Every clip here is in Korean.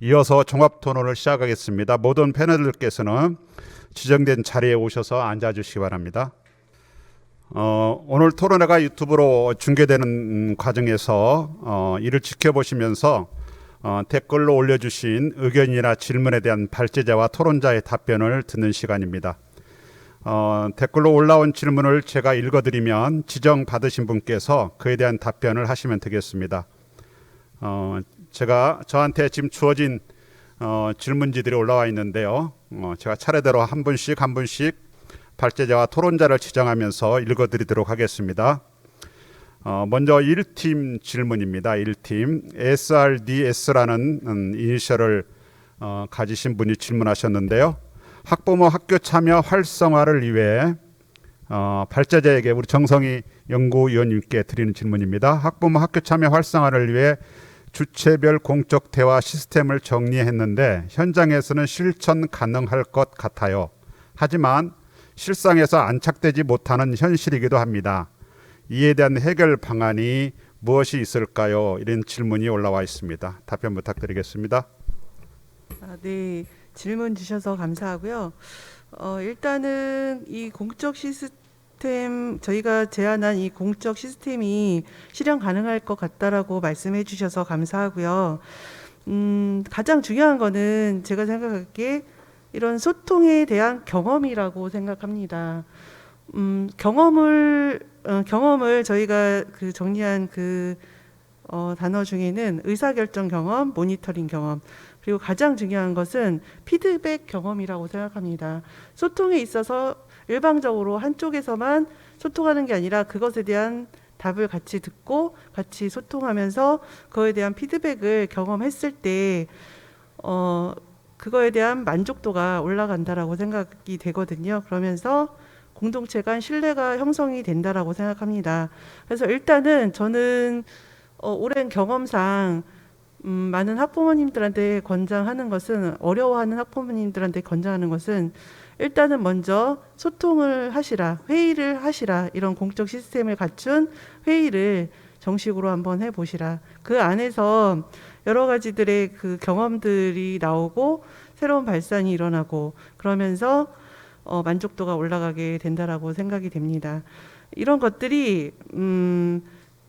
이어서 종합 토론을 시작하겠습니다. 모든 패널들께서는 지정된 자리에 오셔서 앉아주시기 바랍니다. 오늘 토론회가 유튜브로 중계되는 과정에서 이를 지켜보시면서 댓글로 올려주신 의견이나 질문에 대한 발제자와 토론자의 답변을 듣는 시간입니다. 댓글로 올라온 질문을 제가 읽어드리면 지정받으신 분께서 그에 대한 답변을 하시면 되겠습니다. 저한테 지금 주어진 질문지들이 올라와 있는데요. 제가 차례대로 한 분씩 발제자와 토론자를 지정하면서 읽어드리도록 하겠습니다. 먼저 1팀 질문입니다. 1팀 SRDS라는 이니셜을 가지신 분이 질문하셨는데요. 학부모 학교 참여 활성화를 위해 발제자에게 우리 정성희 연구위원님께 드리는 질문입니다. 학부모 학교 참여 활성화를 위해 주체별 공적 대화 시스템을 정리했는데 현장에서는 실천 가능할 것 같아요. 하지만 실상에서 안착되지 못하는 현실이기도 합니다. 이에 대한 해결 방안이 무엇이 있을까요? 이런 질문이 올라와 있습니다. 답변 부탁드리겠습니다. 네, 질문 주셔서 감사하고요. 일단은 이 공적 시스템, 저희가 제안한 이 공적 시스템이 실현 가능할 것 같다라고 말씀해 주셔서 감사하고요. 가장 중요한 거는 제가 생각하기에 이런 소통에 대한 경험이라고 생각합니다. 경험을 저희가 그 정리한 단어 중에는 의사결정 경험, 모니터링 경험, 그리고 가장 중요한 것은 피드백 경험이라고 생각합니다. 소통에 있어서 일방적으로 한쪽에서만 소통하는 게 아니라 그것에 대한 답을 같이 듣고 같이 소통하면서 그거에 대한 피드백을 경험했을 때 그거에 대한 만족도가 올라간다라고 생각이 되거든요. 그러면서 공동체 간 신뢰가 형성이 된다라고 생각합니다. 그래서 일단은 저는 오랜 경험상 많은 학부모님들한테 권장하는 것은, 어려워하는 학부모님들한테 권장하는 것은 일단은 먼저 소통을 하시라, 회의를 하시라, 이런 공적 시스템을 갖춘 회의를 정식으로 한번 해보시라. 그 안에서 여러 가지들의 그 경험들이 나오고 새로운 발산이 일어나고 그러면서 만족도가 올라가게 된다라고 생각이 됩니다. 이런 것들이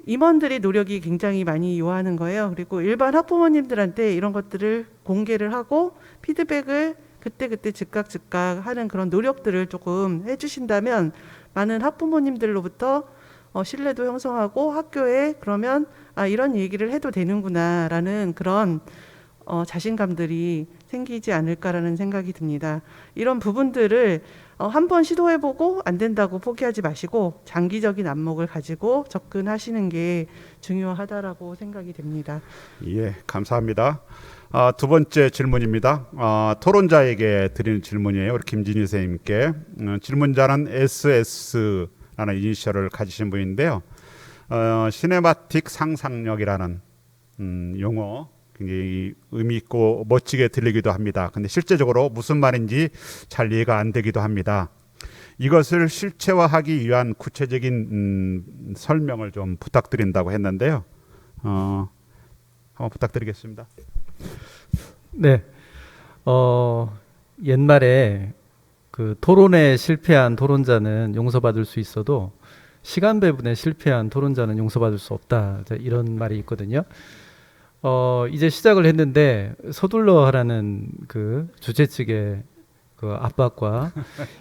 임원들의 노력이 굉장히 많이 요하는 거예요. 그리고 일반 학부모님들한테 이런 것들을 공개를 하고 피드백을 그때 즉각 하는 그런 노력들을 조금 해주신다면 많은 학부모님들로부터 신뢰도 형성하고 학교에 그러면 이런 얘기를 해도 되는구나 라는 그런 자신감들이 생기지 않을까라는 생각이 듭니다. 이런 부분들을 한번 시도해보고 안 된다고 포기하지 마시고 장기적인 안목을 가지고 접근하시는 게 중요하다라고 생각이 됩니다. 예, 감사합니다. 두 번째 질문입니다. 토론자에게 드리는 질문이에요. 우리 김진희 선생님께. 질문자는 SS라는 이니셜을 가지신 분인데요. 시네마틱 상상력이라는 용어 굉장히 의미 있고 멋지게 들리기도 합니다. 근데 실제적으로 무슨 말인지 잘 이해가 안 되기도 합니다. 이것을 실체화하기 위한 구체적인 설명을 좀 부탁드린다고 했는데요. 한번 부탁드리겠습니다. 네, 옛말에 그 토론에 실패한 토론자는 용서받을 수 있어도 시간 배분에 실패한 토론자는 용서받을 수 없다. 이런 말이 있거든요. 이제 시작을 했는데 서둘러 하라는 그 주최 측의 그 압박과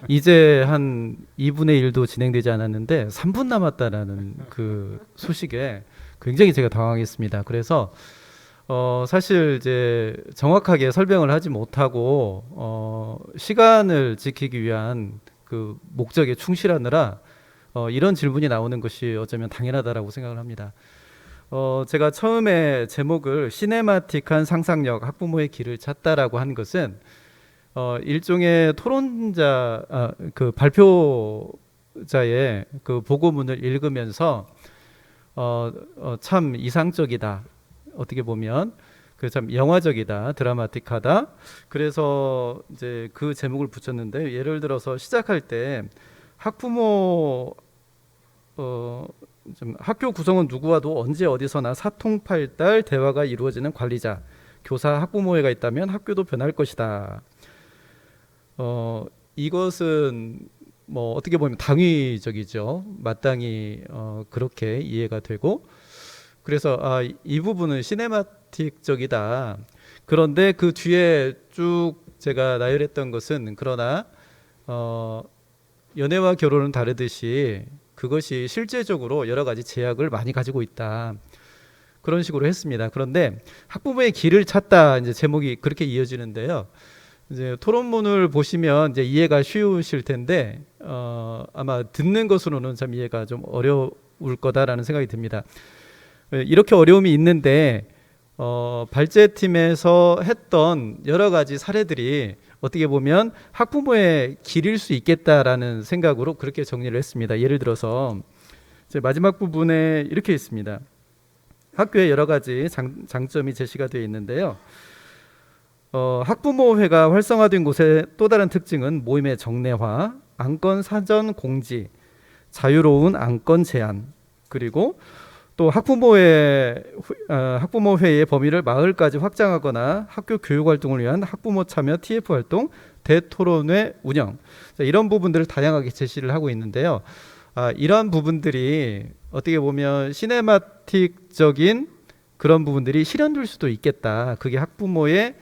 이제 한 2분의 1도 진행되지 않았는데 3분 남았다라는 그 소식에 굉장히 제가 당황했습니다. 그래서 사실 이제 정확하게 설명을 하지 못하고 시간을 지키기 위한 그 목적에 충실하느라 이런 질문이 나오는 것이 어쩌면 당연하다라고 생각을 합니다. 제가 처음에 제목을 시네마틱한 상상력 학부모의 길을 찾다라고 한 것은 일종의 토론자 그 발표자의 그 보고문을 읽으면서 참 이상적이다. 어떻게 보면 그 참 영화적이다, 드라마틱하다. 그래서 이제 그 제목을 붙였는데 예를 들어서 시작할 때 학부모 좀 학교 구성원 누구와도 언제 어디서나 사통팔달 대화가 이루어지는 관리자. 교사 학부모회가 있다면 학교도 변할 것이다. 이것은 뭐 어떻게 보면 당위적이죠. 마땅히 그렇게 이해가 되고, 그래서 이 부분은 시네마틱적이다. 그런데 그 뒤에 쭉 제가 나열했던 것은, 그러나 연애와 결혼은 다르듯이 그것이 실제적으로 여러 가지 제약을 많이 가지고 있다. 그런 식으로 했습니다. 그런데 학부모의 길을 찾다, 이제 제목이 그렇게 이어지는데요. 이제 토론문을 보시면 이제 이해가 쉬우실 텐데 아마 듣는 것으로는 참 이해가 좀 어려울 거다라는 생각이 듭니다. 이렇게 어려움이 있는데 발제팀에서 했던 여러 가지 사례들이 어떻게 보면 학부모의 길일 수 있겠다라는 생각으로 그렇게 정리를 했습니다. 예를 들어서 이제 마지막 부분에 이렇게 있습니다. 학교에 여러 가지 장점이 제시가 되어 있는데요. 학부모회가 활성화된 곳의 또 다른 특징은 모임의 정례화, 안건 사전 공지, 자유로운 안건 제안, 그리고 또 학부모회의 범위를 마을까지 확장하거나 학교 교육 활동을 위한 학부모 참여 TF 활동, 대토론회 운영, 이런 부분들을 다양하게 제시를 하고 있는데요. 이러한 부분들이 어떻게 보면 시네마틱적인 그런 부분들이 실현될 수도 있겠다. 그게 학부모의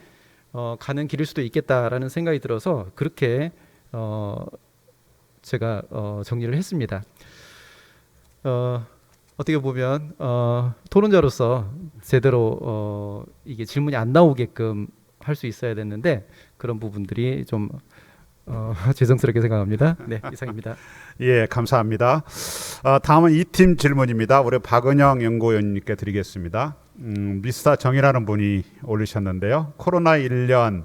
가는 길일 수도 있겠다라는 생각이 들어서 그렇게 제가 정리를 했습니다. 어떻게 보면 토론자로서 제대로 이게 질문이 안 나오게끔 할 수 있어야 됐는데 그런 부분들이 좀 죄송스럽게 생각합니다. 네, 이상입니다. 예, 감사합니다. 다음은 이 팀 질문입니다. 우리 박은영 연구위원님께 드리겠습니다. 미스터 정이라는 분이 올리셨는데요. 코로나 1년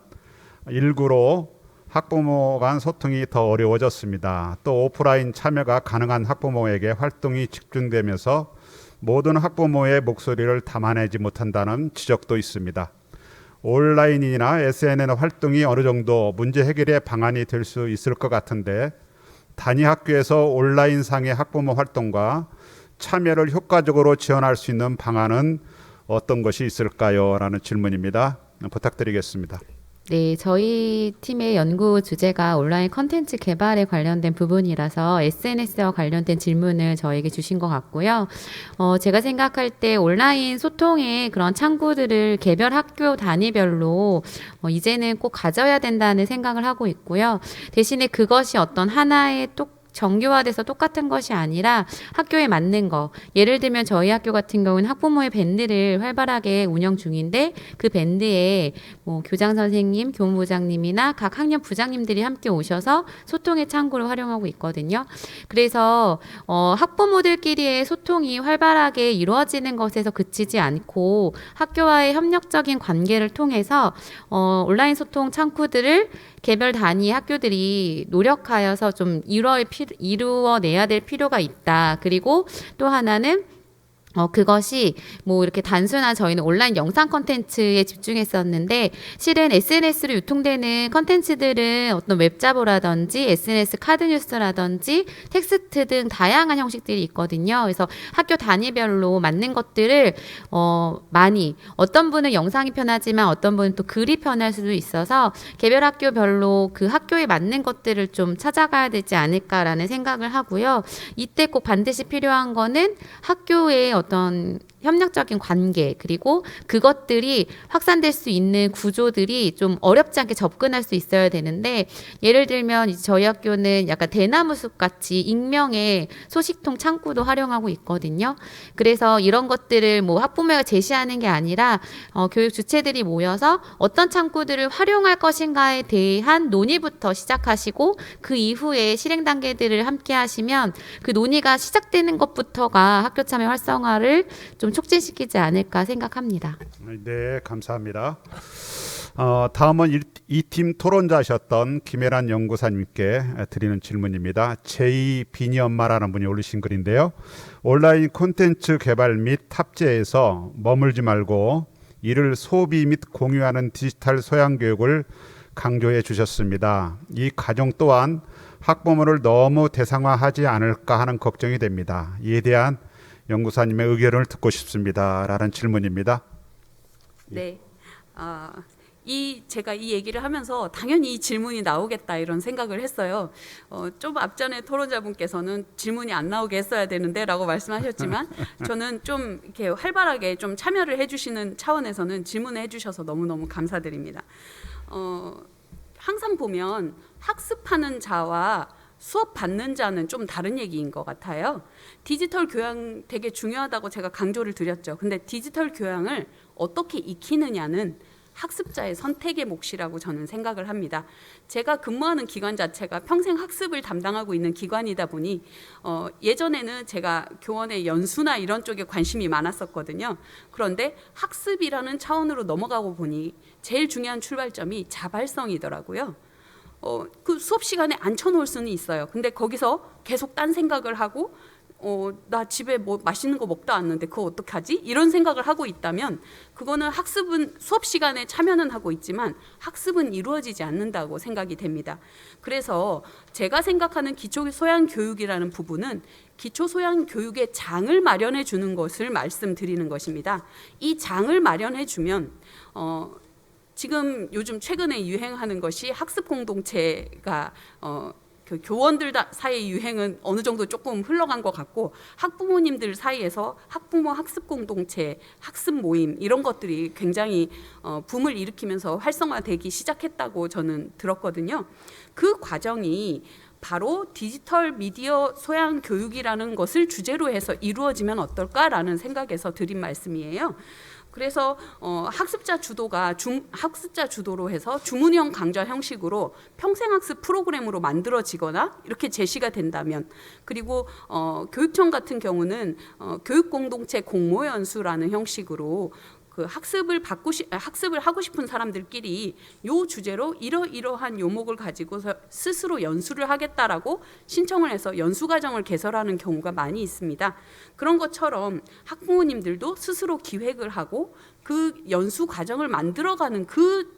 19로 학부모 간 소통이 더 어려워졌습니다. 또 오프라인 참여가 가능한 학부모에게 활동이 집중되면서 모든 학부모의 목소리를 담아내지 못한다는 지적도 있습니다. 온라인이나 SNS 활동이 어느 정도 문제 해결의 방안이 될 수 있을 것 같은데 단위 학교에서 온라인상의 학부모 활동과 참여를 효과적으로 지원할 수 있는 방안은 어떤 것이 있을까요? 라는 질문입니다. 부탁드리겠습니다. 네, 저희 팀의 연구 주제가 온라인 컨텐츠 개발에 관련된 부분이라서 SNS와 관련된 질문을 저에게 주신 것 같고요. 제가 생각할 때 온라인 소통의 그런 창구들을 개별 학교 단위별로 이제는 꼭 가져야 된다는 생각을 하고 있고요. 대신에 그것이 어떤 하나의 정교화돼서 똑같은 것이 아니라 학교에 맞는 거. 예를 들면 저희 학교 같은 경우는 학부모의 밴드를 활발하게 운영 중인데 그 밴드에 뭐 교장 선생님, 교무부장님이나 각 학년 부장님들이 함께 오셔서 소통의 창구를 활용하고 있거든요. 그래서 학부모들끼리의 소통이 활발하게 이루어지는 것에서 그치지 않고 학교와의 협력적인 관계를 통해서 온라인 소통 창구들을 개별 단위 학교들이 노력하여서 좀 이루어내야 될 필요가 있다. 그리고 또 하나는 그것이 뭐 이렇게 단순한 저희는 온라인 영상 컨텐츠에 집중했었는데 실은 SNS로 유통되는 컨텐츠들은 어떤 웹자보라든지 SNS 카드뉴스라든지 텍스트 등 다양한 형식들이 있거든요. 그래서 학교 단위별로 맞는 것들을 많이 어떤 분은 영상이 편하지만 어떤 분은 또 글이 편할 수도 있어서 개별 학교별로 그 학교에 맞는 것들을 좀 찾아가야 되지 않을까라는 생각을 하고요. 이때 꼭 반드시 필요한 거는 학교의 어떤 협력적인 관계 그리고 그것들이 확산될 수 있는 구조들이 좀 어렵지 않게 접근할 수 있어야 되는데 예를 들면 이제 저희 학교는 약간 대나무숲 같이 익명의 소식통 창구도 활용하고 있거든요. 그래서 이런 것들을 뭐 학부모가 제시하는 게 아니라 교육 주체들이 모여서 어떤 창구들을 활용할 것인가에 대한 논의부터 시작하시고 그 이후에 실행 단계들을 함께 하시면 그 논의가 시작되는 것부터가 학교 참여 활성화를 좀 촉진시키지 않을까 생각합니다. 네, 감사합니다. 다음은 이 팀 토론자셨던 김혜란 연구사님께 드리는 질문입니다. 제2 비니 엄마라는 분이 올리신 글인데요. 온라인 콘텐츠 개발 및 탑재에서 머물지 말고 이를 소비 및 공유하는 디지털 소양 교육을 강조해 주셨습니다. 이 과정 또한 학부모를 너무 대상화하지 않을까 하는 걱정이 됩니다. 이에 대한 연구사님의 의견을 듣고 싶습니다. 라는 질문입니다. 네. 제가 이 얘기를 하면서 당연히 이 질문이 나오겠다 이런 생각을 했어요. 좀 앞전에 토론자분께서는 질문이 안 나오게 했어야 되는데라고 말씀하셨지만 저는 좀 이렇게 활발하게 좀 참여를 해주시는 차원에서는 질문을 해주셔서 너무너무 감사드립니다. 항상 보면 학습하는 자와 수업 받는 자는 좀 다른 얘기인 것 같아요. 디지털 교양 되게 중요하다고 제가 강조를 드렸죠. 근데 디지털 교양을 어떻게 익히느냐는 학습자의 선택의 몫이라고 저는 생각을 합니다. 제가 근무하는 기관 자체가 평생 학습을 담당하고 있는 기관이다 보니 예전에는 제가 교원의 연수나 이런 쪽에 관심이 많았었거든요. 그런데 학습이라는 차원으로 넘어가고 보니 제일 중요한 출발점이 자발성이더라고요. 그 수업 시간에 앉혀놓을 수는 있어요. 근데 거기서 계속 딴 생각을 하고 나 집에 뭐 맛있는 거 먹다 왔는데 그거 어떡하지? 이런 생각을 하고 있다면 그거는 학습은 수업 시간에 참여는 하고 있지만 학습은 이루어지지 않는다고 생각이 됩니다. 그래서 제가 생각하는 기초소양교육이라는 부분은 기초소양교육의 장을 마련해 주는 것을 말씀드리는 것입니다. 이 장을 마련해 주면 지금 요즘 최근에 유행하는 것이 학습 공동체가 그 교원들 사이의 유행은 어느 정도 조금 흘러간 것 같고 학부모님들 사이에서 학부모 학습 공동체, 학습 모임 이런 것들이 굉장히 붐을 일으키면서 활성화되기 시작했다고 저는 들었거든요. 그 과정이 바로 디지털 미디어 소양 교육이라는 것을 주제로 해서 이루어지면 어떨까라는 생각에서 드린 말씀이에요. 그래서 학습자 주도로 해서 주문형 강좌 형식으로 평생학습 프로그램으로 만들어지거나 이렇게 제시가 된다면, 그리고 교육청 같은 경우는 교육공동체 공모연수라는 형식으로 그 학습을 하고 싶은 사람들끼리 요 주제로 이러이러한 요목을 가지고서 스스로 연수를 하겠다라고 신청을 해서 연수 과정을 개설하는 경우가 많이 있습니다. 그런 것처럼 학부모님들도 스스로 기획을 하고 그 연수 과정을 만들어가는 그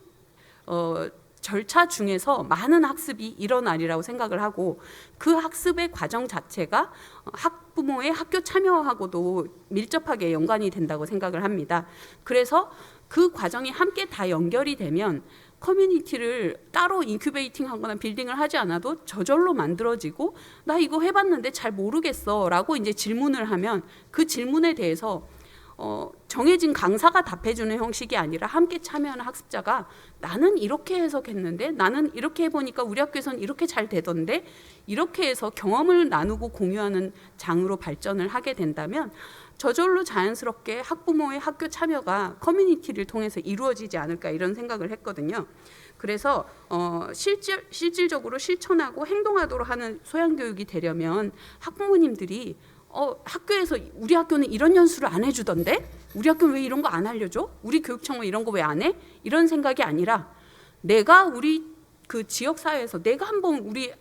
절차 중에서 많은 학습이 일어나리라고 생각을 하고, 그 학습의 과정 자체가 학부모의 학교 참여하고도 밀접하게 연관이 된다고 생각을 합니다. 그래서 그 과정이 함께 다 연결이 되면 커뮤니티를 따로 인큐베이팅 하거나 빌딩을 하지 않아도 저절로 만들어지고, 나 이거 해봤는데 잘 모르겠어 라고 이제 질문을 하면 그 질문에 대해서 정해진 강사가 답해주는 형식이 아니라 함께 참여하는 학습자가 나는 이렇게 해석했는데, 나는 이렇게 해보니까 우리 학교에서는 이렇게 잘 되던데, 이렇게 해서 경험을 나누고 공유하는 장으로 발전을 하게 된다면 저절로 자연스럽게 학부모의 학교 참여가 커뮤니티를 통해서 이루어지지 않을까, 이런 생각을 했거든요. 그래서 실질적으로 실천하고 행동하도록 하는 소양교육이 되려면 학부모님들이 학교에서 우리 학교는 이런 연수를 안 해주던데? 우리 학교는 왜 이런 거 안 알려줘? 우리 교육청은 이런 거 왜 안 해? 이런 생각이 아니라 내가 우리 그 지역사회에서 내가 한번 우리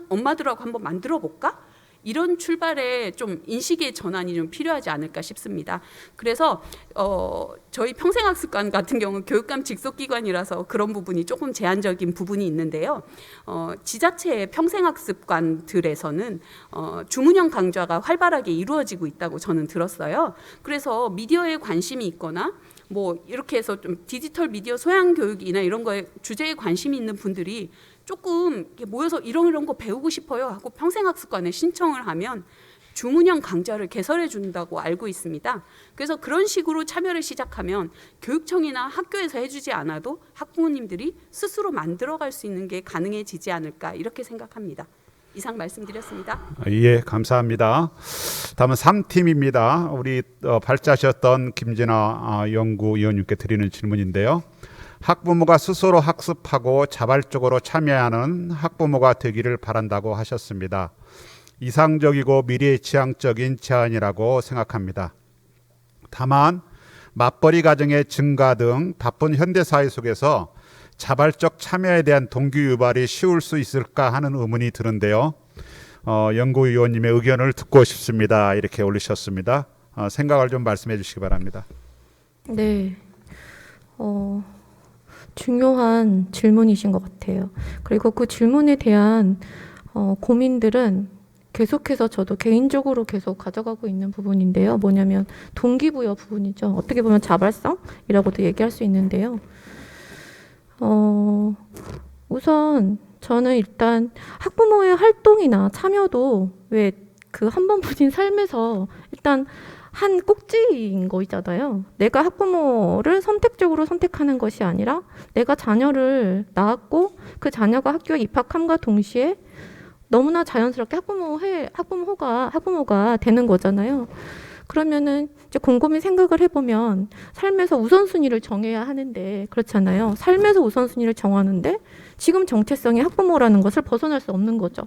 엄마들하고 한번 만들어 볼까? 이런 출발의 좀 인식의 전환이 좀 필요하지 않을까 싶습니다. 그래서 저희 평생학습관 같은 경우는 교육감 직속기관이라서 그런 부분이 조금 제한적인 부분이 있는데요. 지자체의 평생학습관들에서는 주문형 강좌가 활발하게 이루어지고 있다고 저는 들었어요. 그래서 미디어에 관심이 있거나 뭐 이렇게 해서 좀 디지털 미디어 소양 교육이나 이런 거에 주제에 관심이 있는 분들이 조금 이렇게 모여서 이런 거 배우고 싶어요 하고 평생학습관에 신청을 하면 주문형 강좌를 개설해 준다고 알고 있습니다. 그래서 그런 식으로 참여를 시작하면 교육청이나 학교에서 해주지 않아도 학부모님들이 스스로 만들어갈 수 있는 게 가능해지지 않을까, 이렇게 생각합니다. 이상 말씀드렸습니다. 예, 감사합니다. 다음은 3팀입니다. 우리 발제하셨던 김진아 연구위원님께 드리는 질문인데요. 학부모가 스스로 학습하고 자발적으로 참여하는 학부모가 되기를 바란다고 하셨습니다. 이상적이고 미래지향적인 제안이라고 생각합니다. 다만 맞벌이 가정의 증가 등 바쁜 현대사회 속에서 자발적 참여에 대한 동기 유발이 쉬울 수 있을까 하는 의문이 드는데요. 연구위원님의 의견을 듣고 싶습니다. 이렇게 올리셨습니다. 생각을 좀 말씀해 주시기 바랍니다. 네. 중요한 질문이신 것 같아요. 그리고 그 질문에 대한 고민들은 계속해서 저도 개인적으로 계속 가져가고 있는 부분인데요. 뭐냐면 동기부여 부분이죠. 어떻게 보면 자발성이라고도 얘기할 수 있는데요. 우선 저는 일단 학부모의 활동이나 참여도 왜 그 한 번뿐인 삶에서 일단 한 꼭지인 거잖아요. 내가 학부모를 선택적으로 선택하는 것이 아니라 내가 자녀를 낳았고 그 자녀가 학교에 입학함과 동시에 너무나 자연스럽게 학부모가 되는 거잖아요. 그러면은 이제 곰곰이 생각을 해보면 삶에서 우선순위를 정해야 하는데 그렇잖아요. 삶에서 우선순위를 정하는데 지금 정체성이 학부모라는 것을 벗어날 수 없는 거죠.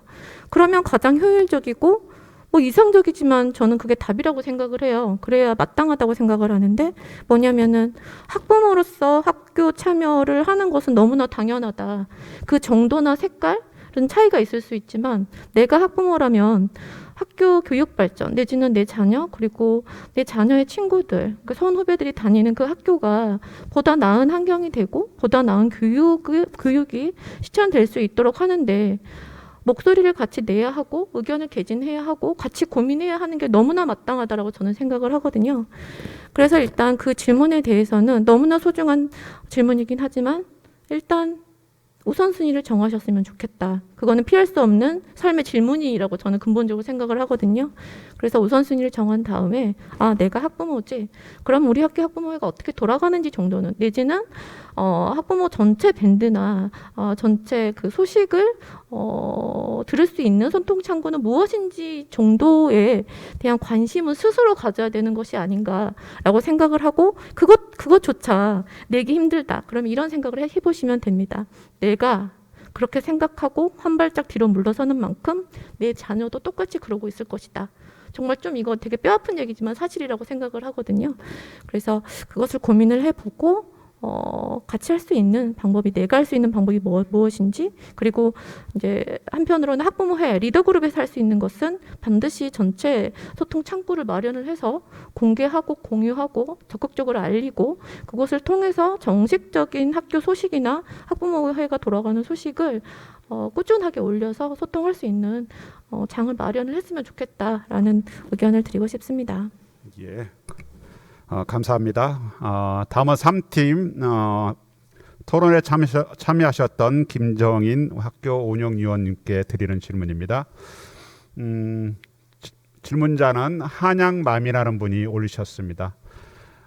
그러면 가장 효율적이고 뭐 이상적이지만 저는 그게 답이라고 생각을 해요. 그래야 마땅하다고 생각을 하는데 뭐냐면은 학부모로서 학교 참여를 하는 것은 너무나 당연하다. 그 정도나 색깔은 차이가 있을 수 있지만 내가 학부모라면 학교 교육 발전 내지는 내 자녀 그리고 내 자녀의 친구들 그 선후배들이 다니는 그 학교가 보다 나은 환경이 되고 보다 나은 교육이 실현될 수 있도록 하는데 목소리를 같이 내야 하고 의견을 개진해야 하고 같이 고민해야 하는 게 너무나 마땅하다라고 저는 생각을 하거든요. 그래서 일단 그 질문에 대해서는 너무나 소중한 질문이긴 하지만 일단 우선순위를 정하셨으면 좋겠다. 그거는 피할 수 없는 삶의 질문이라고 저는 근본적으로 생각을 하거든요. 그래서 우선순위를 정한 다음에 내가 학부모지. 그럼 우리 학교 학부모회가 어떻게 돌아가는지 정도는 내지는 학부모 전체 밴드나 전체 그 소식을 들을 수 있는 소통 창구는 무엇인지 정도에 대한 관심은 스스로 가져야 되는 것이 아닌가라고 생각을 하고 그것조차 내기 힘들다. 그럼 이런 생각을 해보시면 됩니다. 내가 그렇게 생각하고 한 발짝 뒤로 물러서는 만큼 내 자녀도 똑같이 그러고 있을 것이다. 정말 좀 이거 되게 뼈아픈 얘기지만 사실이라고 생각을 하거든요. 그래서 그것을 고민을 해보고 같이 할 수 있는 방법이 내가 할 수 있는 방법이 무엇인지 그리고 이제 한편으로는 학부모회 리더그룹에서 할 수 있는 것은 반드시 전체 소통 창구를 마련을 해서 공개하고 공유하고 적극적으로 알리고 그것을 통해서 정식적인 학교 소식이나 학부모회가 돌아가는 소식을 꾸준하게 올려서 소통할 수 있는 장을 마련을 했으면 좋겠다라는 의견을 드리고 싶습니다. 예. 감사합니다. 다음은 3팀 토론에 참여하셨던 김정인 학교 운영위원님께 드리는 질문입니다. 질문자는 한양맘이라는 분이 올리셨습니다.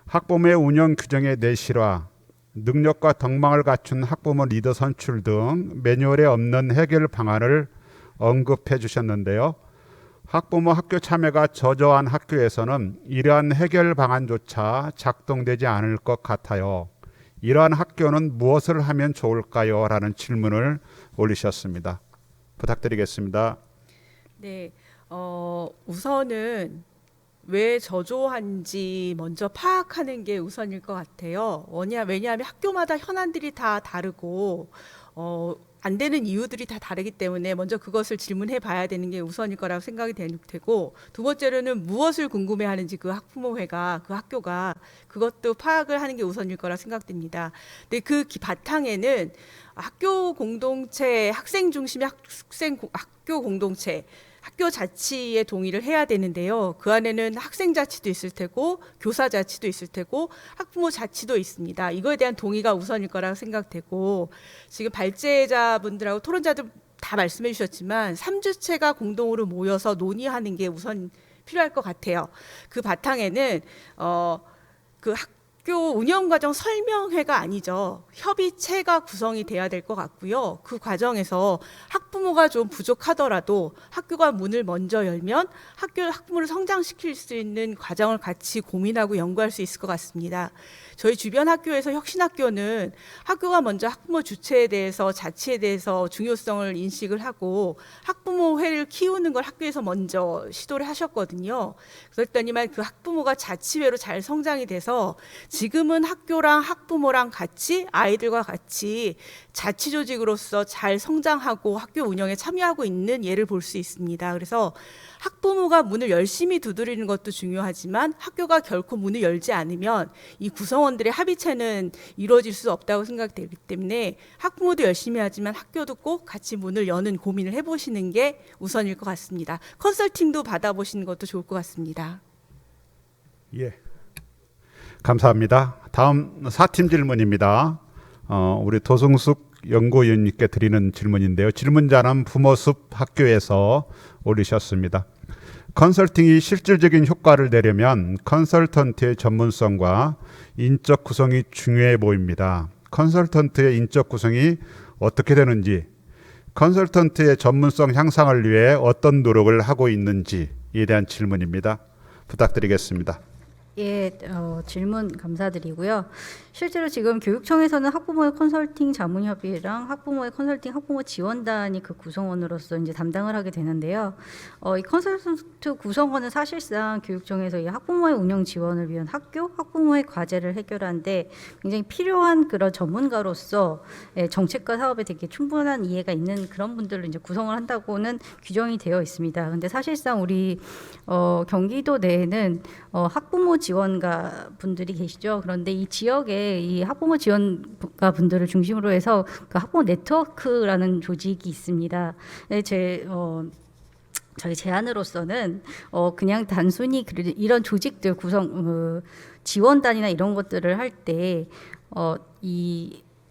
학부모의 운영 규정의 내실화, 능력과 덕망을 갖춘 학부모 리더 선출 등 매뉴얼에 없는 해결 방안을 언급해 주셨는데요. 학부모 학교 참여가 저조한 학교에서는 이러한 해결 방안조차 작동되지 않을 것 같아요. 이러한 학교는 무엇을 하면 좋을까요? 라는 질문을 올리셨습니다. 부탁드리겠습니다. 네, 우선은 왜 저조한지 먼저 파악하는 게 우선일 것 같아요. 왜냐하면 학교마다 현안들이 다 다르고 안 되는 이유들이 다 다르기 때문에 먼저 그것을 질문해 봐야 되는 게 우선일 거라고 생각이 되고 두 번째로는 무엇을 궁금해하는지 그 학부모회가 그 학교가 그것도 파악을 하는 게 우선일 거라 생각됩니다. 근데 그 바탕에는 학교 공동체 학생 중심의 학교 공동체 학교 자치에 동의를 해야 되는데요. 그 안에는 학생 자치도 있을 테고 교사 자치도 있을 테고 학부모 자치도 있습니다. 이거에 대한 동의가 우선일 거라고 생각되고 지금 발제자분들하고 토론자들 다 말씀해 주셨지만 3주체가 공동으로 모여서 논의하는 게 우선 필요할 것 같아요. 그 바탕에는 그 학교 운영과정 설명회가 아니죠. 협의체가 구성이 돼야 될 것 같고요. 그 과정에서 학부모가 좀 부족하더라도 학교가 문을 먼저 열면 학부모를 성장시킬 수 있는 과정을 같이 고민하고 연구할 수 있을 것 같습니다. 저희 주변 학교에서 혁신학교는 학교가 먼저 학부모 주체에 대해서 자치에 대해서 중요성을 인식을 하고 학부모회를 키우는 걸 학교에서 먼저 시도를 하셨거든요. 그랬더니만 그 학부모가 자치회로 잘 성장이 돼서 지금은 학교랑 학부모랑 같이 아이들과 같이 자치조직으로서 잘 성장하고 학교 운영에 참여하고 있는 예를 볼 수 있습니다. 그래서 학부모가 문을 열심히 두드리는 것도 중요하지만 학교가 결코 문을 열지 않으면 이 구성원들의 합의체는 이루어질 수 없다고 생각되기 때문에 학부모도 열심히 하지만 학교도 꼭 같이 문을 여는 고민을 해보시는 게 우선일 것 같습니다. 컨설팅도 받아보시는 것도 좋을 것 같습니다. 예, 감사합니다. 다음 4팀 질문입니다. 우리 도승숙 연구위원님께 드리는 질문인데요. 질문자는 부모숲 학교에서 올리셨습니다. 컨설팅이 실질적인 효과를 내려면 컨설턴트의 전문성과 인적 구성이 중요해 보입니다. 컨설턴트의 인적 구성이 어떻게 되는지, 컨설턴트의 전문성 향상을 위해 어떤 노력을 하고 있는지에 대한 질문입니다. 부탁드리겠습니다. 예, 질문 감사드리고요. 실제로 지금 교육청에서는 학부모의 컨설팅 자문협의회랑 학부모의 컨설팅 학부모 지원단이 그 구성원으로서 이제 담당을 하게 되는데요. 이 컨설턴트 구성원은 사실상 교육청에서 이 학부모의 운영 지원을 위한 학부모의 과제를 해결하는데 굉장히 필요한 그런 전문가로서 정책과 사업에 되게 충분한 이해가 있는 그런 분들을 이제 구성을 한다고는 규정이 되어 있습니다. 근데 사실상 우리 경기도 내에는 학부모 지원가 분들이 계시죠. 그런데 이 지역에 이 학부모 지원가 분들을 중심으로 해서 그 학부모 네트워크라는 조직이 있습니다. 저희 제안으로서는 그냥 단순히 이런 조직들 구성 지원단이나 이런 것들을 할 때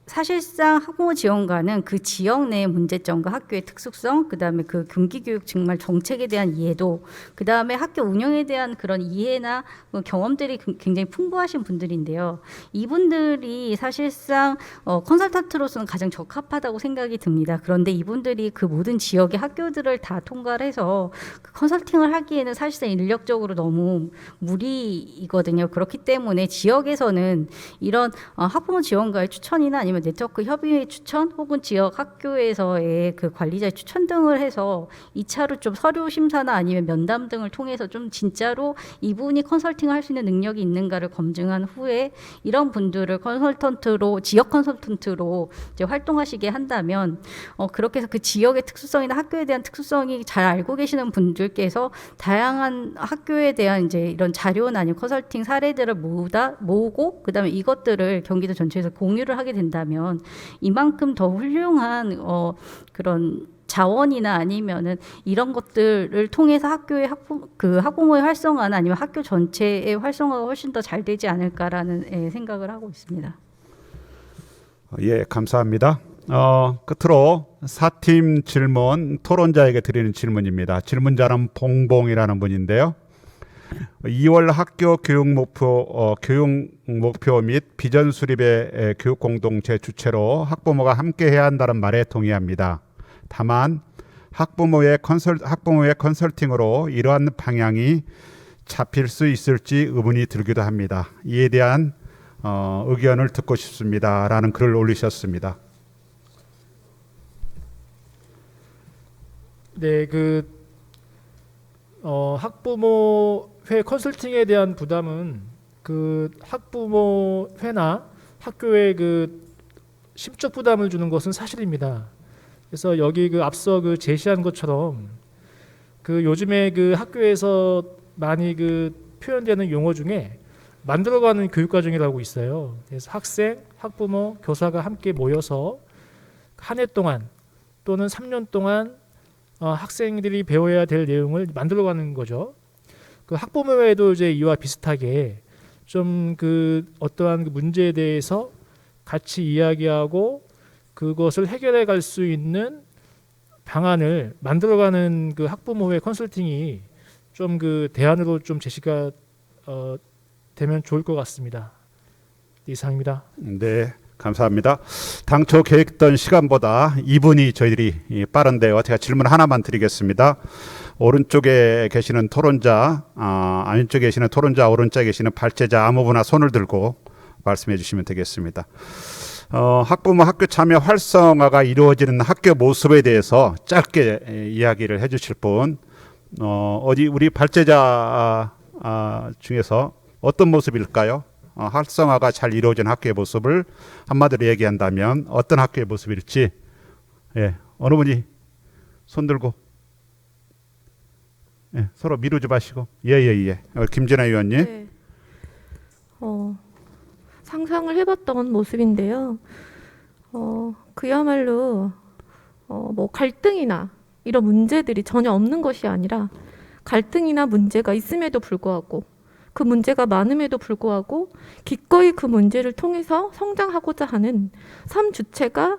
사실상 학부모 지원관은 그 지역 내의 문제점과 학교의 특수성, 그다음에 그 경기교육 정말 정책에 대한 이해도, 그다음에 학교 운영에 대한 그런 이해나 경험들이 굉장히 풍부하신 분들인데요. 이분들이 사실상 컨설턴트로서는 가장 적합하다고 생각이 듭니다. 그런데 이분들이 그 모든 지역의 학교들을 다 통과를 해서 그 컨설팅을 하기에는 사실상 인력적으로 너무 무리이거든요. 그렇기 때문에 지역에서는 이런 학부모 지원가의 추천이나 아니면 네트워크 협의회 추천 혹은 지역 학교에서의 그 관리자의 추천 등을 해서 2차로 좀 서류 심사나 아니면 면담 등을 통해서 좀 진짜로 이분이 컨설팅을 할 수 있는 능력이 있는가를 검증한 후에 이런 분들을 컨설턴트로 지역 컨설턴트로 이제 활동하시게 한다면 그렇게 해서 그 지역의 특수성이나 학교에 대한 특수성이 잘 알고 계시는 분들께서 다양한 학교에 대한 이제 이런 자료나 아니면 컨설팅 사례들을 모으고 그다음에 이것들을 경기도 전체에서 공유를 하게 된다면 이만큼 더 훌륭한 그런 자원이나 아니면은 이런 것들을 통해서 학교의 학부모의 활성화나 아니면 학교 전체의 활성화가 훨씬 더 잘 되지 않을까라는 생각을 하고 있습니다. 예, 감사합니다. 끝으로 4팀 질문 토론자에게 드리는 질문입니다. 질문자는 봉봉이라는 분인데요. 2월 학교 교육 목표 및 비전 수립의 교육 공동체 주체로 학부모가 함께 해야 한다는 말에 동의합니다. 다만 학부모의 컨설팅으로 이러한 방향이 잡힐 수 있을지 의문이 들기도 합니다. 이에 대한 의견을 듣고 싶습니다라는 글을 올리셨습니다. 네, 학부모회 컨설팅에 대한 부담은 그 학부모회나 학교에 그 심적 부담을 주는 것은 사실입니다. 그래서 여기 앞서 제시한 것처럼 요즘에 학교에서 많이 표현되는 용어 중에 만들어가는 교육과정이라고 있어요. 그래서 학생, 학부모, 교사가 함께 모여서 한 해 동안 또는 3년 동안 학생들이 배워야 될 내용을 만들어가는 거죠. 학부모회도 이제 이와 비슷하게 좀 어떠한 문제에 대해서 같이 이야기하고 그것을 해결해 갈 수 있는 방안을 만들어가는 학부모회 컨설팅이 좀 대안으로 좀 제시가 되면 좋을 것 같습니다. 이상입니다. 네, 감사합니다. 당초 계획했던 시간보다 2분이 저희들이 빠른데요. 제가 질문 하나만 드리겠습니다. 오른쪽에 계시는 토론자, 왼쪽에 계시는 토론자, 오른쪽에 계시는 발제자 아무거나 손을 들고 말씀해 주시면 되겠습니다. 학부모 학교 참여 활성화가 이루어지는 학교 모습에 대해서 짧게 이야기를 해주실 분, 우리 발제자 중에서 어떤 모습일까요? 활성화가 잘 이루어진 학교의 모습을 한마디로 얘기한다면 어떤 학교의 모습일지, 예, 어느 분이 손 들고, 예, 서로 미루지 마시고, 예예예. 김진아 의원님. 네. 상상을 해봤던 모습인데요. 그야말로 뭐 갈등이나 이런 문제들이 전혀 없는 것이 아니라 갈등이나 문제가 있음에도 불구하고 그 문제가 많음에도 불구하고 기꺼이 그 문제를 통해서 성장하고자 하는 삶 주체가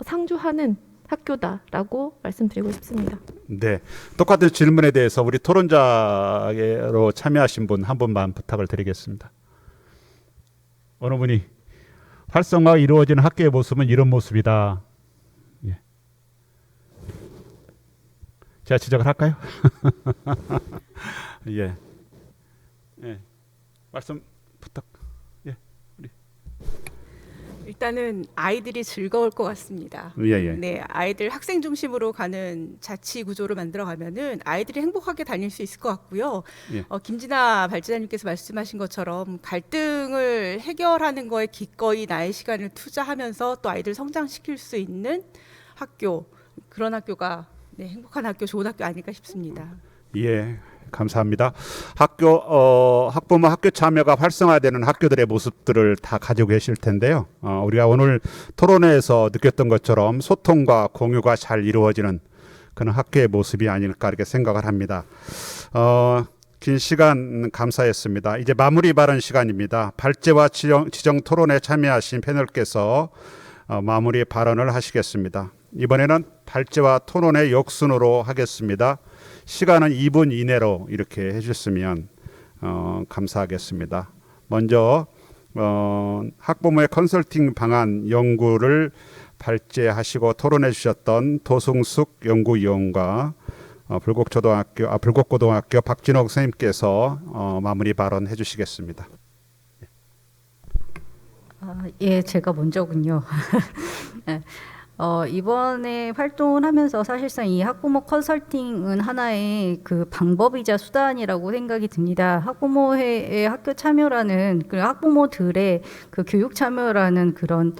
상주하는 학교다라고 말씀드리고 싶습니다. 네, 똑같은 질문에 대해서 우리 토론자로 참여하신 분 한 분만 부탁을 드리겠습니다. 어느 분이 활성화가 이루어지는 학교의 모습은 이런 모습이다. 예. 제가 지적을 할까요? 예. 예. 말씀 부탁. 예. 우리. 일단은 아이들이 즐거울 것 같습니다. 예, 예. 네, 아이들 학생 중심으로 가는 자치 구조를 만들어가면은 아이들이 행복하게 다닐 수 있을 것 같고요. 예. 김진아 발제자님께서 말씀하신 것처럼 갈등을 해결하는 거에 기꺼이 나의 시간을 투자하면서 또 아이들 성장시킬 수 있는 학교, 그런 학교가 네, 행복한 학교, 좋은 학교 아닐까 싶습니다. 예. 감사합니다. 학부모 학교 참여가 활성화되는 학교들의 모습들을 다 가지고 계실 텐데요. 우리가 오늘 토론회에서 느꼈던 것처럼 소통과 공유가 잘 이루어지는 그런 학교의 모습이 아닐까 이렇게 생각을 합니다. 긴 시간 감사했습니다. 이제 마무리 발언 시간입니다. 발제와 지정 토론에 참여하신 패널께서 마무리 발언을 하시겠습니다. 이번에는 발제와 토론의 역순으로 하겠습니다. 시간은 2분 이내로 이렇게 해주셨으면 감사하겠습니다. 먼저 학부모의 컨설팅 방안 연구를 발제하시고 토론해 주셨던 도승숙 연구위원과 불곡고등학교 박진옥 선생님께서 마무리 발언해 주시겠습니다. 예, 제가 먼저군요. 네. 이번에 활동을 하면서 사실상 이 학부모 컨설팅은 하나의 그 방법이자 수단이라고 생각이 듭니다. 학부모회의 학교 참여라는 그 학부모들의 그 교육 참여라는 그런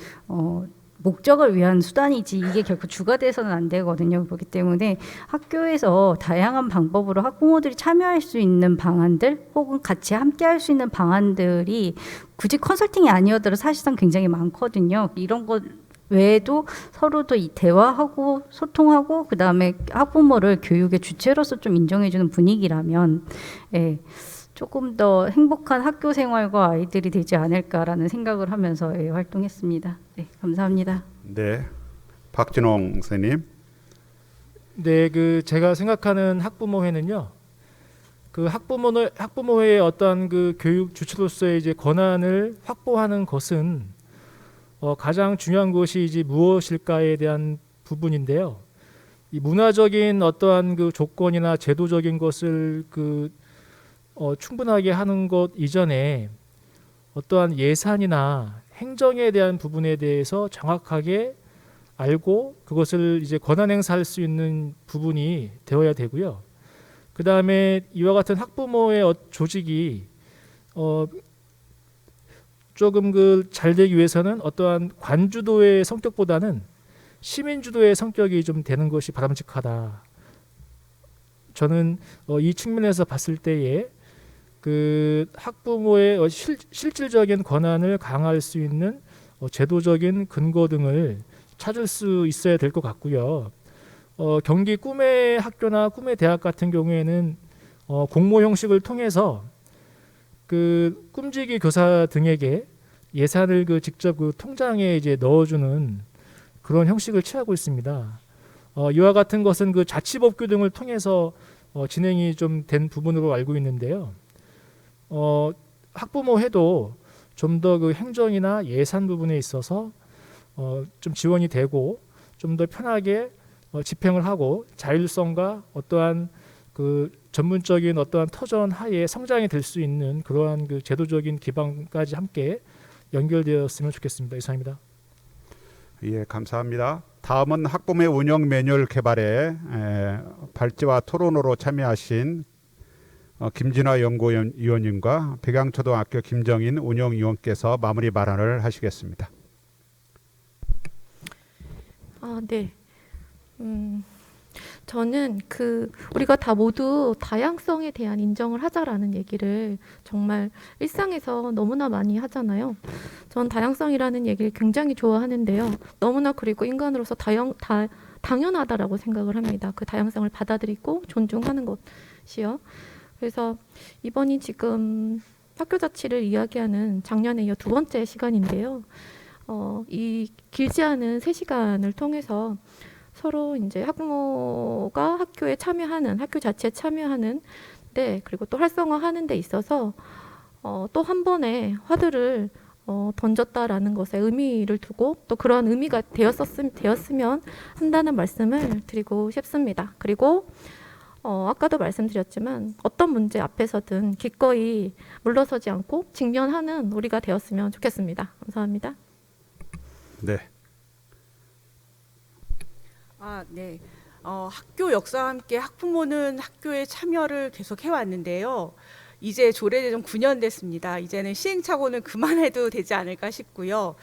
목적을 위한 수단이지 이게 결코 주가 돼서는 안 되거든요. 그렇기 때문에 학교에서 다양한 방법으로 학부모들이 참여할 수 있는 방안들 혹은 같이 함께 할 수 있는 방안들이 굳이 컨설팅이 아니어도 사실상 굉장히 많거든요. 이런 것 외에도 서로도 이 대화하고 소통하고 그 다음에 학부모를 교육의 주체로서 좀 인정해주는 분위기라면 조금 더 행복한 학교 생활과 아이들이 되지 않을까라는 생각을 하면서 활동했습니다. 네, 감사합니다. 네, 박진홍 선생님. 네, 그 제가 생각하는 학부모회는요. 그 학부모회의 어떤 그 교육 주체로서의 이제 권한을 확보하는 것은 가장 중요한 것이 이제 무엇일까에 대한 부분인데요. 이 문화적인 어떠한 그 조건이나 제도적인 것을 충분하게 하는 것 이전에 어떠한 예산이나 행정에 대한 부분에 대해서 정확하게 알고 그것을 이제 권한 행사할 수 있는 부분이 되어야 되고요. 그 다음에 이와 같은 학부모의 조직이 조금 잘 되기 위해서는 어떠한 관주도의 성격보다는 시민주도의 성격이 좀 되는 것이 바람직하다. 저는 이 측면에서 봤을 때에 그 학부모의 실질적인 권한을 강화할 수 있는 제도적인 근거 등을 찾을 수 있어야 될 것 같고요. 경기 꿈의 학교나 꿈의 대학 같은 경우에는 공모 형식을 통해서 그 꿈지기 교사 등에게 예산을 직접 통장에 이제 넣어주는 그런 형식을 취하고 있습니다. 이와 같은 것은 자치법규 등을 통해서 진행이 좀 된 부분으로 알고 있는데요. 학부모회도 좀 더 행정이나 예산 부분에 있어서 좀 지원이 되고 좀 더 편하게 집행을 하고 자율성과 어떠한 전문적인 어떠한 터전 하에 성장이 될 수 있는 그러한 제도적인 기반까지 함께 연결되었으면 좋겠습니다. 이상입니다. 예, 감사합니다. 다음은 학부모의 운영 매뉴얼 개발에 발제와 토론으로 참여하신 김진화 연구위원님과 백양초등학교 김정인 운영위원께서 마무리 발언을 하시겠습니다. 네. 저는 우리가 다 모두 다양성에 대한 인정을 하자라는 얘기를 정말 일상에서 너무나 많이 하잖아요. 전 다양성이라는 얘기를 굉장히 좋아하는데요. 너무나 그리고 인간으로서 당연하다라고 생각을 합니다. 그 다양성을 받아들이고 존중하는 것이요. 그래서 이번이 지금 학교 자치를 이야기하는 작년에 이어 두 번째 시간인데요. 이 길지 않은 3시간을 통해서 서로 이제 학부모가 학교에 참여하는, 학교 자체에 참여하는 데, 그리고 또 활성화하는 데 있어서 또 한 번의 화두를 던졌다라는 것에 의미를 두고 또 그런 의미가 되었으면 한다는 말씀을 드리고 싶습니다. 그리고 아까도 말씀드렸지만 어떤 문제 앞에서든 기꺼이 물러서지 않고 직면하는 우리가 되었으면 좋겠습니다. 감사합니다. 네. 네. 학교 역사와 함께 학부모는 학교에 참여를 계속 해왔는데요. 이제 조례제정 9년 됐습니다. 이제는 시행착오는 그만해도 되지 않을까 싶고요.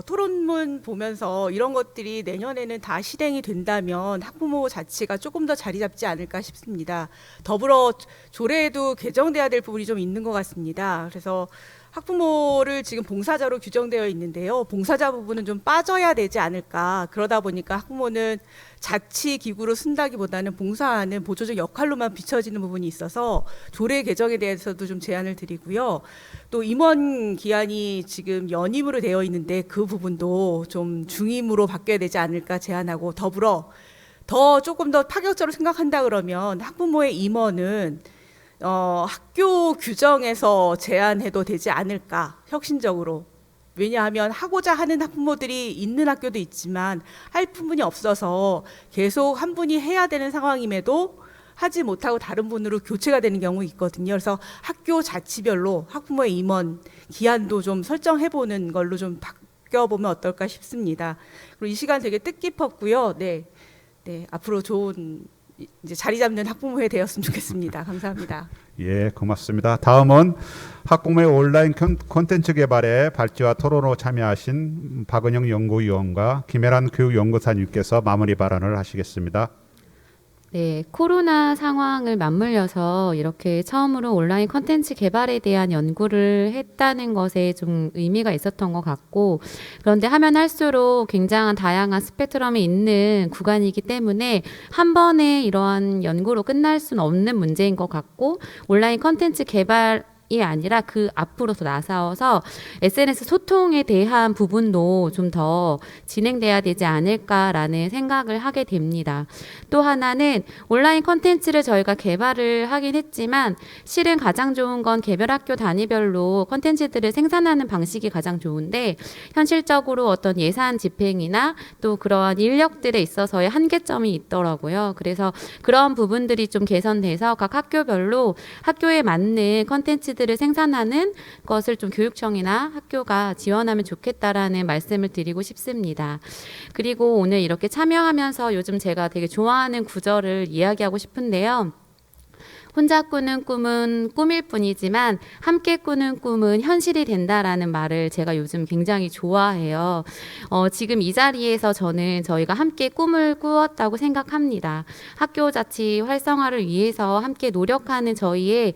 토론문 보면서 이런 것들이 내년에는 다 실행이 된다면 학부모 자치가 조금 더 자리 잡지 않을까 싶습니다. 더불어 조례에도 개정돼야 될 부분이 좀 있는 것 같습니다. 그래서 학부모를 지금 봉사자로 규정되어 있는데요. 봉사자 부분은 좀 빠져야 되지 않을까. 그러다 보니까 학부모는 자치 기구로 쓴다기보다는 봉사하는 보조적 역할로만 비춰지는 부분이 있어서 조례 개정에 대해서도 좀 제안을 드리고요. 또 임원 기한이 지금 연임으로 되어 있는데 그 부분도 좀 중임으로 바뀌어야 되지 않을까 제안하고, 더불어 조금 더 파격적으로 생각한다 그러면 학부모의 임원은 학교 규정에서 제한해도 되지 않을까, 혁신적으로. 왜냐하면 하고자 하는 학부모들이 있는 학교도 있지만 할 부분이 없어서 계속 한 분이 해야 되는 상황임에도 하지 못하고 다른 분으로 교체가 되는 경우 있거든요. 그래서 학교 자치별로 학부모의 임원 기한도 좀 설정해보는 걸로 좀 바뀌어보면 어떨까 싶습니다. 그리고 이 시간 되게 뜻깊었고요. 네, 앞으로 좋은 이제 자리 잡는 학부모회 되었으면 좋겠습니다. 감사합니다. 예, 고맙습니다. 다음은 학부모의 온라인 콘텐츠 개발에 발제와 토론으로 참여하신 박은영 연구위원과 김혜란 교육연구사님께서 마무리 발언을 하시겠습니다. 네, 코로나 상황을 맞물려서 이렇게 처음으로 온라인 컨텐츠 개발에 대한 연구를 했다는 것에 좀 의미가 있었던 것 같고, 그런데 하면 할수록 굉장한 다양한 스펙트럼이 있는 구간이기 때문에 한 번에 이러한 연구로 끝날 수는 없는 문제인 것 같고, 온라인 컨텐츠 개발 이 아니라 그 앞으로 더 나서서 SNS 소통에 대한 부분도 좀 더 진행돼야 되지 않을까라는 생각을 하게 됩니다. 또 하나는 온라인 컨텐츠를 저희가 개발을 하긴 했지만 실은 가장 좋은 건 개별 학교 단위별로 컨텐츠들을 생산하는 방식이 가장 좋은데, 현실적으로 어떤 예산 집행이나 또 그러한 인력들에 있어서의 한계점이 있더라고요. 그래서 그런 부분들이 좀 개선돼서 각 학교별로 학교에 맞는 컨텐츠들을 생산하는 것을 좀 교육청이나 학교가 지원하면 좋겠다라는 말씀을 드리고 싶습니다. 그리고 오늘 이렇게 참여하면서 요즘 제가 되게 좋아하는 구절을 이야기하고 싶은데요. 혼자 꾸는 꿈은 꿈일 뿐이지만 함께 꾸는 꿈은 현실이 된다라는 말을 제가 요즘 굉장히 좋아해요. 지금 이 자리에서 저는 저희가 함께 꿈을 꾸었다고 생각합니다. 학교 자치 활성화를 위해서 함께 노력하는 저희의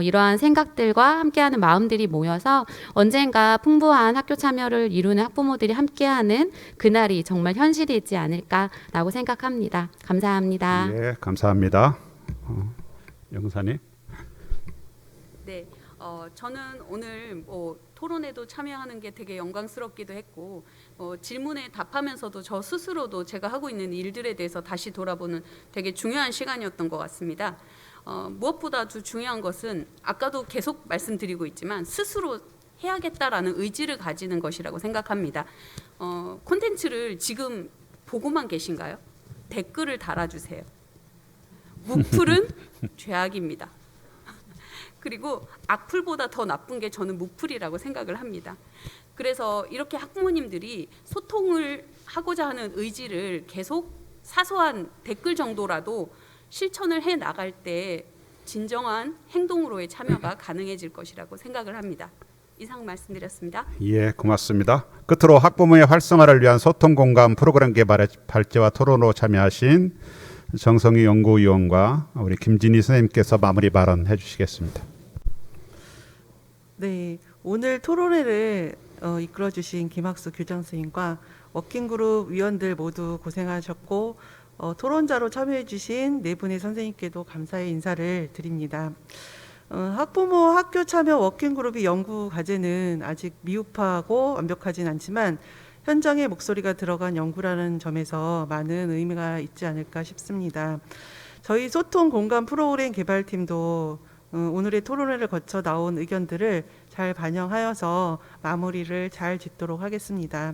이러한 생각들과 함께하는 마음들이 모여서 언젠가 풍부한 학교 참여를 이루는 학부모들이 함께하는 그날이 정말 현실이지 않을까라고 생각합니다. 감사합니다. 예, 감사합니다. 영사님. 네, 저는 오늘 토론에도 참여하는 게 되게 영광스럽기도 했고, 질문에 답하면서도 저 스스로도 제가 하고 있는 일들에 대해서 다시 돌아보는 되게 중요한 시간이었던 것 같습니다. 무엇보다도 중요한 것은 아까도 계속 말씀드리고 있지만 스스로 해야겠다라는 의지를 가지는 것이라고 생각합니다. 콘텐츠를 지금 보고만 계신가요? 댓글을 달아주세요. 무풀은 죄악입니다. 그리고 악플보다 더 나쁜 게 저는 무풀이라고 생각을 합니다. 그래서 이렇게 학부모님들이 소통을 하고자 하는 의지를 계속 사소한 댓글 정도라도 실천을 해 나갈 때 진정한 행동으로의 참여가 가능해질 것이라고 생각을 합니다. 이상 말씀드렸습니다. 예, 고맙습니다. 끝으로 학부모의 활성화를 위한 소통 공감 프로그램 개발의 발제와 토론으로 참여하신 정성희 연구위원과 우리 김진희 선생님께서 마무리 발언해 주시겠습니다. 네, 오늘 토론회를 이끌어 주신 김학수 교장 선생님과 워킹그룹 위원들 모두 고생하셨고 토론자로 참여해 주신 네 분의 선생님께도 감사의 인사를 드립니다. 학부모 학교 참여 워킹그룹의 연구 과제는 아직 미흡하고 완벽하진 않지만 현장의 목소리가 들어간 연구라는 점에서 많은 의미가 있지 않을까 싶습니다. 저희 소통 공감 프로그램 개발팀도 오늘의 토론회를 거쳐 나온 의견들을 잘 반영하여서 마무리를 잘 짓도록 하겠습니다.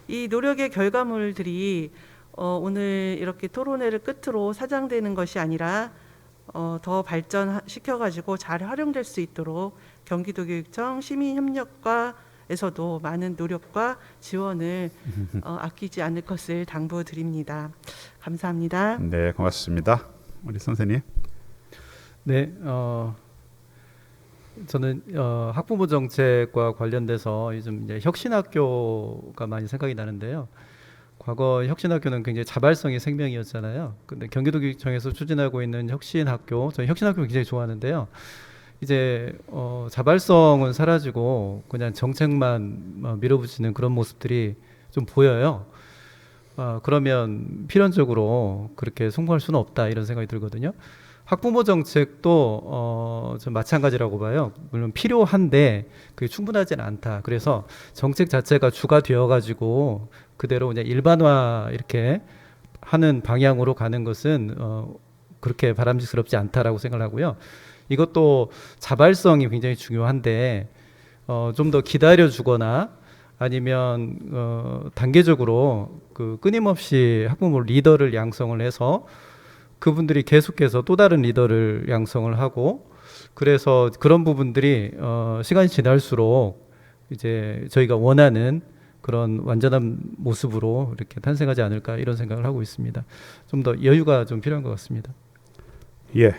이 노력의 결과물들이 오늘 이렇게 토론회를 끝으로 사장되는 것이 아니라 더 발전시켜가지고 잘 활용될 수 있도록 경기도교육청 시민협력과에서도 많은 노력과 지원을 아끼지 않을 것을 당부드립니다. 감사합니다. 네, 고맙습니다. 우리 선생님. 네, 저는 학부모 정책과 관련돼서 요즘 이제 혁신학교가 많이 생각이 나는데요. 과거 혁신학교는 굉장히 자발성이 생명이었잖아요. 근데 경기도교육청에서 추진하고 있는 혁신학교, 저는 혁신학교 굉장히 좋아하는데요. 이제 자발성은 사라지고 그냥 정책만 밀어붙이는 그런 모습들이 좀 보여요. 그러면 필연적으로 그렇게 성공할 수는 없다 이런 생각이 들거든요. 학부모 정책도 좀 마찬가지라고 봐요. 물론 필요한데 그게 충분하지는 않다. 그래서 정책 자체가 주가 되어가지고 그대로 그냥 일반화 이렇게 하는 방향으로 가는 것은 그렇게 바람직스럽지 않다라고 생각을 하고요. 이것도 자발성이 굉장히 중요한데 좀 더 기다려주거나 아니면 단계적으로 그 끊임없이 학부모 리더를 양성을 해서 그분들이 계속해서 또 다른 리더를 양성을 하고 그래서 그런 부분들이 시간이 지날수록 이제 저희가 원하는 그런 완전한 모습으로 이렇게 탄생하지 않을까 이런 생각을 하고 있습니다. 좀 더 여유가 좀 필요한 것 같습니다. 예.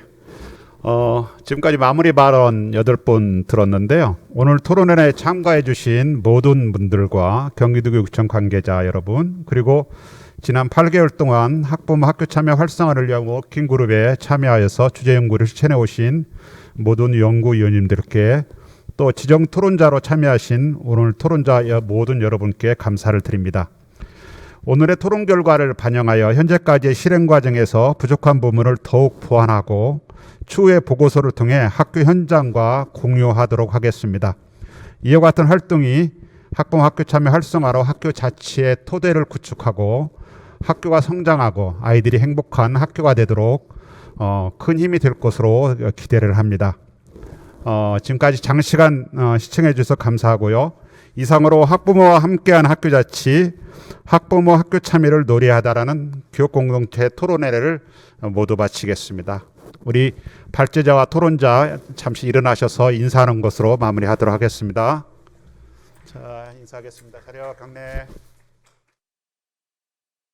지금까지 마무리 발언 8분 들었는데요. 오늘 토론회에 참가해 주신 모든 분들과 경기도교육청 관계자 여러분 그리고 지난 8개월 동안 학부모 학교 참여 활성화를 위한 워킹그룹에 참여하여서 주제 연구를 실천해 오신 모든 연구위원님들께 또 지정 토론자로 참여하신 오늘 토론자 모든 여러분께 감사를 드립니다. 오늘의 토론 결과를 반영하여 현재까지의 실행 과정에서 부족한 부분을 더욱 보완하고 추후의 보고서를 통해 학교 현장과 공유하도록 하겠습니다. 이와 같은 활동이 학부모 학교 참여 활성화로 학교 자치의 토대를 구축하고 학교가 성장하고 아이들이 행복한 학교가 되도록 큰 힘이 될 것으로 기대를 합니다. 지금까지 장시간 시청해 주셔서 감사하고요. 이상으로 학부모와 함께한 학교자치, 학부모 학교 참여를 노래하다라는 교육공동체 토론회를 모두 마치겠습니다. 우리 발제자와 토론자 잠시 일어나셔서 인사하는 것으로 마무리하도록 하겠습니다. 자, 인사하겠습니다. 자료 경례.